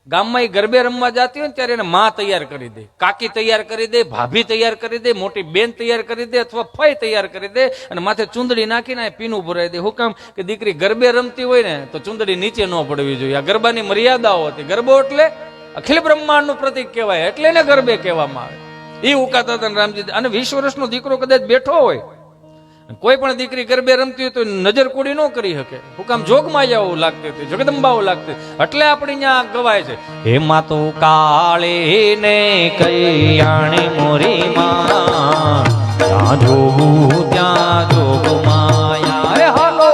ગામમાં ગરબે રમવા જતી હોય ને ત્યારે એને માં તૈયાર કરી દે, કાકી તૈયાર કરી દે, ભાભી તૈયાર કરી દે, મોટી બેન તૈયાર કરી દે અથવા ફઈ તૈયાર કરી દે અને માથે ચૂંદડી નાખીને પીનું ભરાઈ દે. હું કામ કે દીકરી ગરબે રમતી હોય ને તો ચૂંદડી નીચે ન પડવી જોઈએ. આ ગરબાની મર્યાદાઓ હતી. ગરબો એટલે અખિલ બ્રહ્માંડનું પ્રતીક કહેવાય એટલે એને ગરબે કહેવામાં આવે. એ ઉકાતા હતા રામજી. અને 20 વર્ષનો દીકરો કદાચ બેઠો હોય, કોઈ પણ દીકરી ગરબે રમતી હોય તો નજર કુડી ન કરી શકે. હું કામ જોગમાયાઓ લાગતી હતી, જગદંબાઓ લાગતી. એટલે આપણે અહીંયા ગવાય છે હે માં તો કાળી ને કૈયાણી મોરી માં, ત્યાં જોગું ત્યાં જોગ માયા. હે હાલો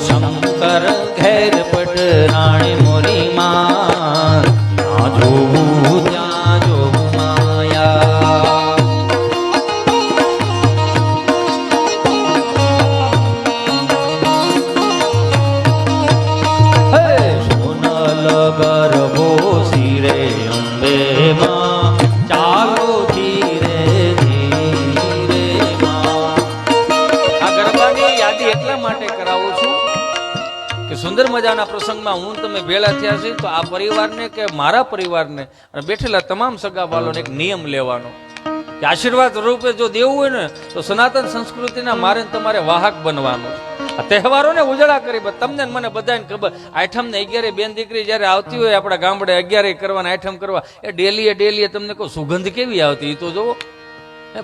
શંકર ઘેર પટરાણી મોરી માં, ત્યાં જોવું ત્યાં જોવું માયા. હે સોનલ ગરબો શિરે અંબે માં, ચાલો ધીરે ધીરે માં. આ ગરબાની યાદી એટલા માટે કરાવું છું કે સુંદર મજાના પ્રસંગમાં હું તમે ભેળા થયા છે, તો આ પરિવારને કે મારા પરિવારને અને બેઠેલા તમામ સગાવાલોને એક નિયમ લેવાનો કે આશીર્વાદ રૂપે જો દેવું હોય ને તો સનાતન સંસ્કૃતિના મારે ને તમારે વાહક બનવાનું. આ તહેવારોને ઉજળા કરી તમને ને મને બધાને ખબર, આઠમ ને 11 બેન દીકરી જયારે આવતી હોય આપણા ગામડે 11 કરવાના આઠમ કરવા, એ ડેલીએ તમને કહું સુગંધ કેવી આવતી એ તો જોવો.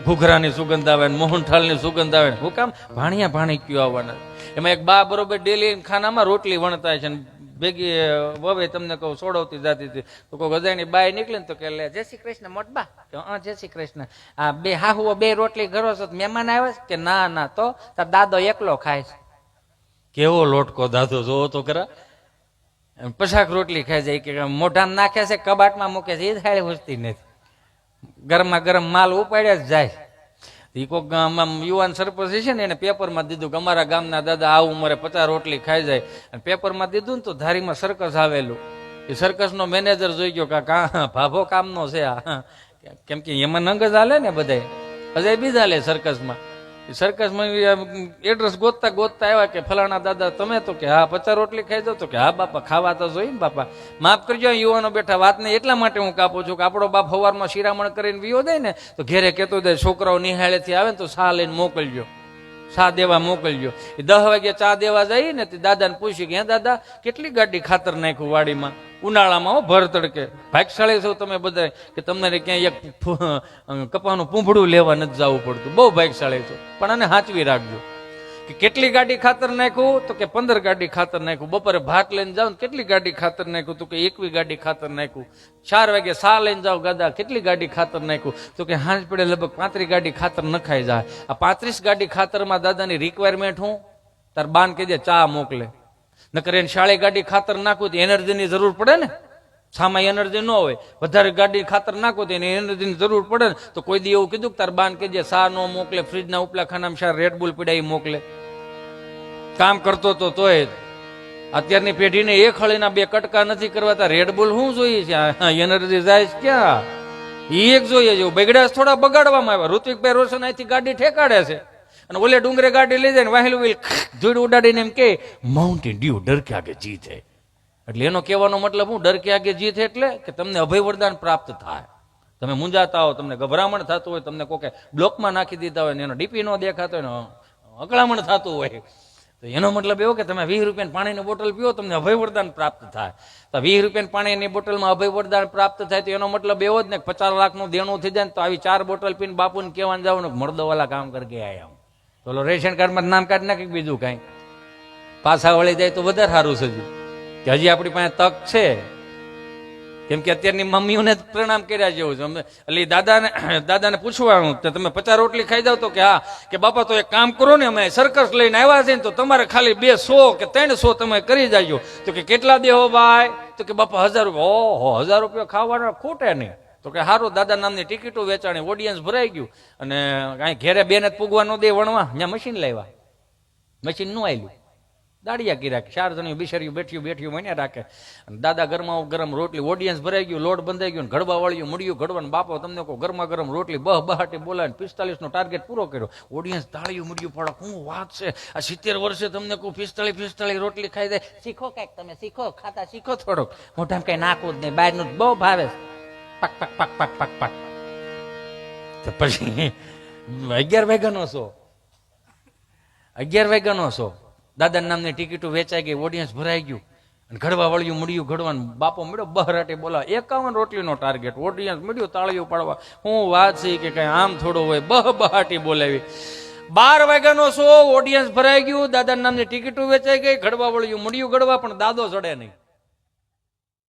ઘૂઘરાની સુગંધ આવે ને મોહનથાળની સુગંધ આવે ને, હું કામ ભાણિયા ભાણિક્યું આવવાના. એમાં એક બા બરોબર ડેલી ખાનામાં રોટલી વણતા છે ને ભેગી વવે તમને કહું સોડવતી જતી હતી, તો કોઈ ગજાની બાય નીકળે ને તો કે લે જય શ્રી કૃષ્ણ મોટબા, કે હા જય શ્રી કૃષ્ણ. આ બે હાહુઓ 2 રોટલી ઘરો છો, મહેમાન આવે કે ના ના, તો તાર દાદો એકલો ખાય છે. કેવો લોટકો દાદો જોવો તો ખરા, પછાક રોટલી ખાઈ જાય, કે મોઢામાં નાખે છે કબાટમાં મૂકે છે, એ થાળી ઉચતી નથી, ગરમા ગરમ માલ ઉપાડ્યા જ જાય. એ કોઈક યુવાન સરપંચ છે ને એને પેપરમાં દીધું કે અમારા ગામના દાદા આ ઉંમરે 50 રોટલી ખાઈ જાય, અને પેપરમાં દીધું ને તો ધારીમાં સર્કસ આવેલું. એ સર્કસનો મેનેજર જોઈ ગયો કે ભાભો કામનો છે આ, કેમ કે એમાં નંગ જ હાલે ને બધાય, અજય બી હાલે સર્કસમાં. સર્કસમાં એડ્રેસ ગોતતા ગોતતા આવ્યા કે ફલાણા દાદા તમે, તો કે હા 50 રોટલી ખાઈ જાવ, તો કે હા બાપા ખાવા તો જોઈએ ને બાપા. માફ કરજો યુવાનો બેઠા, વાતને એટલા માટે હું કાપું છું કે આપણો બાપ સવારમાં શિરામણ કરીને વિયો દે ને તો ઘેરે કહેતો દે છોકરાઓ નિહાળેથી આવે ને તો સા લઈને મોકલજો, સા દેવા મોકલજો. એ 10 વાગે ચા દેવા જાય ને તે દાદાને પૂછ્યું કે હે દાદા કેટલી ગાડી ખાતર નાખ્યું વાડીમાં ઉનાળામાં, હો ભર તડકે, ભાગશાળી છો તમે બધા કે તમને ક્યાંય એક કપાનું પૂંભડું લેવા નથી જવું પડતું, બહુ ભાગશાળી છો. પણ આને સાચવી રાખજો કે કેટલી ગાડી ખાતર નાખ્યું, તો કે 15 ગાડી ખાતર નાખ્યું. બપોરે ભાત લઈને જાવ ને કેટલી ગાડી ખાતર નાખ્યું, તો કે 21 ગાડી ખાતર નાખ્યું. 4 વાગે સા લઈને જાવ ગાદા કેટલી ગાડી ખાતર નાખ્યું, તો કે હાંજ પડે લગભગ 35 ગાડી ખાતર નખાઈ જાય. આ 35 ગાડી ખાતરમાં દાદાની રિક્વાયરમેન્ટ હું તાર બાન કહી દે ચા મોકલે, નકર એને 40 ગાડી ખાતર નાખવું તો એનર્જીની જરૂર પડે ને, સામાં એનર્જી ન હોય, વધારે ગાડી ખાતર નાખો તો એને એનર્જીની જરૂર પડે ને. તો કોઈ દી એવું કીધું કે તાર બાન કહેજે સા ન મોકલે, ફ્રીજના ઉપલા ખાનામાં શા રેડબુલ પીડા મોકલે. કામ કરતો તો તોય અત્યારની પેઢીને એક હળીના 2 કટકા નથી કરવાતા, રેડબુલ શું જોઈએ છે, એનર્જી જાય છે ક્યાં, એક જોઈએ છે. બગડ્યા થોડા બગાડવામાં આવ્યા. ઋત્વિકભાઈ રોશન અહીંથી ગાડી ઠેકાડે છે અને ઓલે ડુંગરે ગાડી લઈ જાય ને વાહેલું વ્હીલ ધૂળ ઉડાડીને એમ કે માઉન્ટેન ડ્યુ ડર કે આગે જીત હે. એટલે એનો કહેવાનો મતલબ હું, ડર કે આગે જીત એટલે કે તમને અભય વરદાન પ્રાપ્ત થાય, તમે મૂંઝાતા હો, તમને ગભરામણ થતું હોય, તમને કોકે બ્લોકમાં નાખી દીધા હોય ને એનો ડીપી નો દેખાતો હોય ને અકળામણ થતું હોય, તો એનો મતલબ એવો કે તમે 20 રૂપિયાની પાણીની બોટલ પીવો તમને અભય વરદાન પ્રાપ્ત થાય. તો 20 રૂપિયાની પાણીની બોટલમાં અભય વરદાન પ્રાપ્ત થાય તો એનો મતલબ એવો જ ને 50 લાખનું દેણું થઈ જાય ને તો આવી 4 બોટલ પીને બાપુને કહેવાનું જવાનું મર્દવાલા કામ કરકે આયા, તો રેશન કાર્ડમાં નામ કાઢી નાખી, બીજું કાંઈ પાછા વળી જાય તો વધારે સારું છે કે હજી આપણી પાસે તક છે. કેમ કે અત્યારની મમ્મીઓને જ પ્રણામ કર્યા જેવું છે. એટલે દાદાને પૂછવાનું તમે 50 રોટલી ખાઈ જાવ, તો કે હા, કે બાપા તો એક કામ કરો ને, અમે સર્કસ લઈને આવ્યા છે ને તો તમારે ખાલી 200 કે 300 તમે કરી જાજો. તો કે કેટલા દેહો ભાઈ, તો કે બાપા 1000 રૂપિયા. ઓહો 1000 રૂપિયા ખાવાના ખૂટે નહીં. તો કે સારું, દાદા નામની ટિકિટો વેચાણી, ઓડિયન્સ ભરાઈ ગયું, અને કાંઈ ઘેરે બેને જ પૂગવા ન દે વણવા, ત્યાં મશીન લાવ્યા, મશીન નું આવ્યું, દાડિયા કર્યા, 4 જણ બિચાર્યું બેઠ્યું મને રાખે, અને દાદા ગરમા ગરમ રોટલી, ઓડિયન્સ ભરાઈ ગયું, લોટ બંધાઈ ગયું, ઘડવા વાળ્યું મળ્યું ઘડવાનું. બાપો તમને કહો ગરમા ગરમ રોટલી બહાટી બોલાવીને 45 નો ટાર્ગેટ પૂરો કર્યો. ઓડિયન્સ તાળીયું મળ્યું પડે, શું વાત છે, આ 70 વર્ષે તમને કહું 45 રોટલી ખાઈ જાય. શીખો કઈક, તમે શીખો, ખાતા શીખો થોડોક, મોઢામાં કઈ નાખવું જ નહીં, બહારનું બહુ ભાવે, પક પક પક પક પક પક. તો પછી 11 વાગ્યાનો શો, 11 વાગ્યાનો શો, દાદા નામની ટિકિટો વેચાઈ ગઈ, ઓડિયન્સ ભરાઈ ગયું, અને ઘડવા વળ્યું મળ્યું ઘડવાનું. બાપો મળ્યો બહરાટી બોલા, 51 રોટલીનો ટાર્ગેટ, ઓડિયન્સ મળ્યું તાળીઓ પાડવા. હું વાત છે કે કઈ આમ થોડો હોય, બહાટી બોલાવી. 12 વાગ્યાનો શો, ઓડિયન્સ ભરાઈ ગયું, દાદા નામની ટિકિટો વેચાઈ ગઈ, ઘડવા વળ્યું મળ્યું ઘડવા, પણ દાદો ચડે નહીં.